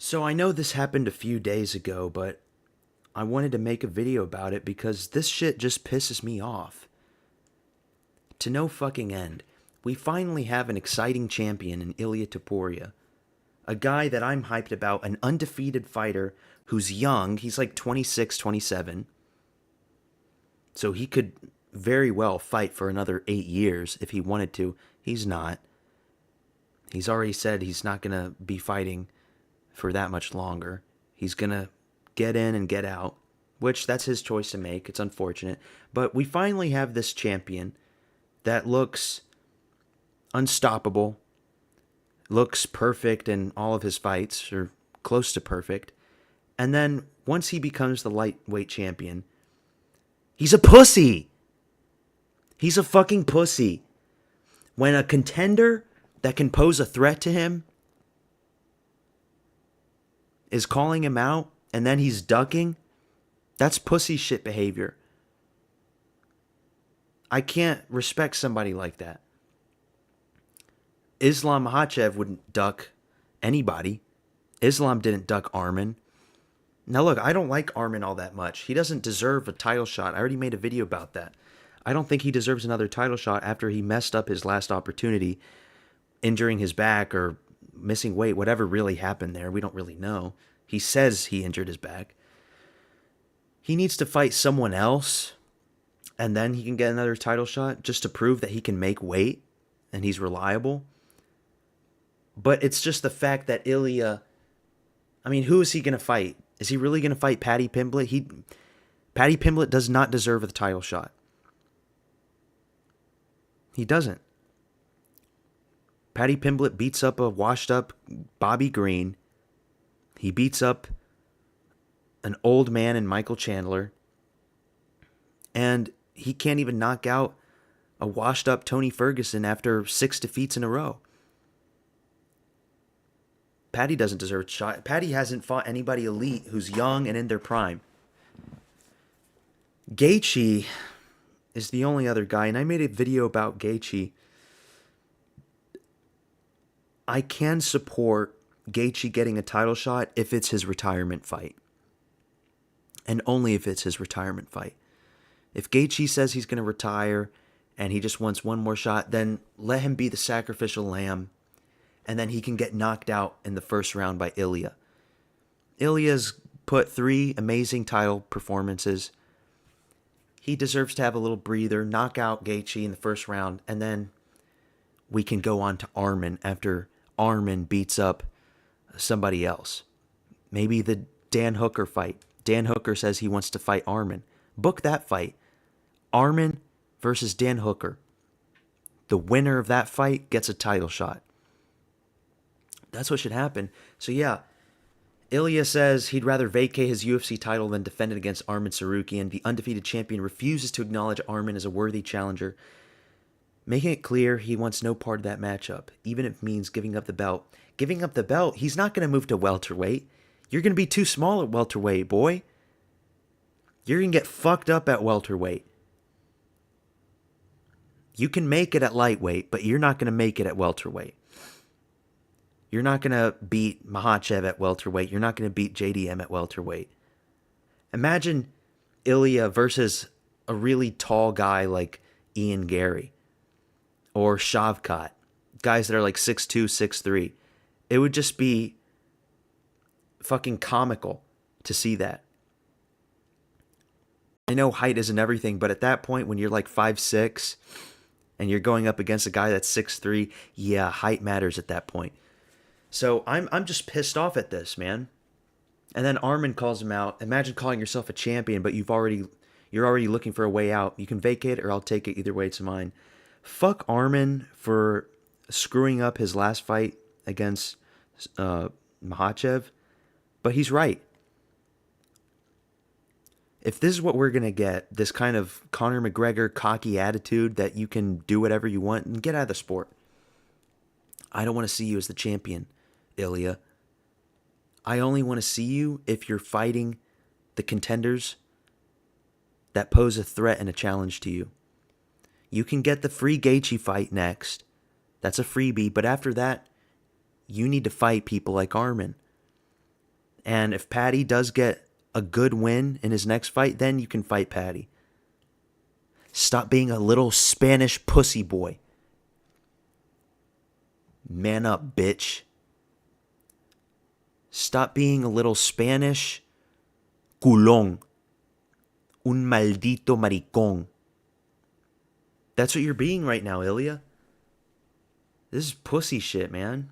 So I know this happened a few days ago, but I wanted to make a video about it because this shit just pisses me off. To no fucking end. We finally have an exciting champion in Ilya Topuria. A guy that I'm hyped about, an undefeated fighter who's young. He's like 26, 27. So he could very well fight for another 8 years if he wanted to. He's not. He's already said he's not going to be fighting for that much longer. He's going to get in and get out, which that's his choice to make. It's unfortunate. But we finally have this champion that looks unstoppable, looks perfect in all of his fights, or close to perfect. And then once he becomes the lightweight champion, he's a pussy. He's a fucking pussy. When a contender that can pose a threat to him is calling him out and then he's ducking, that's pussy shit behavior. I can't respect somebody like that. Islam Makhachev wouldn't duck anybody. Islam didn't duck Armin. Now look, I don't like Armin all that much. He doesn't deserve a title shot. I already made a video about that. I don't think he deserves another title shot after he messed up his last opportunity, injuring his back or missing weight, whatever really happened there. We don't really know. He says he injured his back. He needs to fight someone else, and then he can get another title shot just to prove that he can make weight and he's reliable. But it's just the fact that Ilya, I mean, who is he going to fight? Is he really going to fight Paddy Pimblett? Paddy Pimblett does not deserve a title shot. He doesn't. Paddy Pimblett beats up a washed up Bobby Green. He beats up an old man in Michael Chandler. And he can't even knock out a washed up Tony Ferguson after 6 defeats in a row. Paddy doesn't deserve a shot. Paddy hasn't fought anybody elite who's young and in their prime. Gaethje is the only other guy, and I made a video about Gaethje. I can support Gaethje getting a title shot if it's his retirement fight. And only if it's his retirement fight. If Gaethje says he's going to retire and he just wants one more shot, then let him be the sacrificial lamb, and then he can get knocked out in the first round by Ilya. Ilya's put 3 amazing title performances. He deserves to have a little breather, knock out Gaethje in the first round, and then we can go on to Armin after Armin beats up somebody else. Maybe the Dan Hooker fight. Dan Hooker says he wants to fight Armin. Book that fight. Armin versus Dan Hooker. The winner of that fight gets a title shot. That's what should happen. So yeah, Ilya says he'd rather vacate his UFC title than defend it against Armin Tsarukyan. The undefeated champion refuses to acknowledge Armin as a worthy challenger, making it clear he wants no part of that matchup, even if it means giving up the belt. Giving up the belt? He's not going to move to welterweight. You're going to be too small at welterweight, boy. You're going to get fucked up at welterweight. You can make it at lightweight, but you're not going to make it at welterweight. You're not going to beat Makhachev at welterweight. You're not going to beat JDM at welterweight. Imagine Ilya versus a really tall guy like Ian Gary or Shavkat, guys that are like 6'2", 6'3". It would just be fucking comical to see that. I know height isn't everything, but at that point when you're like 5'6", and you're going up against a guy that's 6'3", yeah, height matters at that point. So I'm just pissed off at this, man. And then Armin calls him out. Imagine calling yourself a champion, but you're already looking for a way out. You can vacate it or I'll take it. Either way, it's mine. Fuck Armin for screwing up his last fight against Makhachev. But he's right. If this is what we're going to get, this kind of Conor McGregor cocky attitude that you can do whatever you want, and get out of the sport. I don't want to see you as the champion, Ilya. I only want to see you if you're fighting the contenders that pose a threat and a challenge to you. You can get the free Gaethje fight next. That's a freebie, but after that, you need to fight people like Armin. And if Paddy does get a good win in his next fight, then you can fight Paddy. Stop being a little Spanish pussy boy. Man up, bitch. Stop being a little Spanish culón. Un maldito maricón. That's what you're being right now, Ilya. This is pussy shit, man.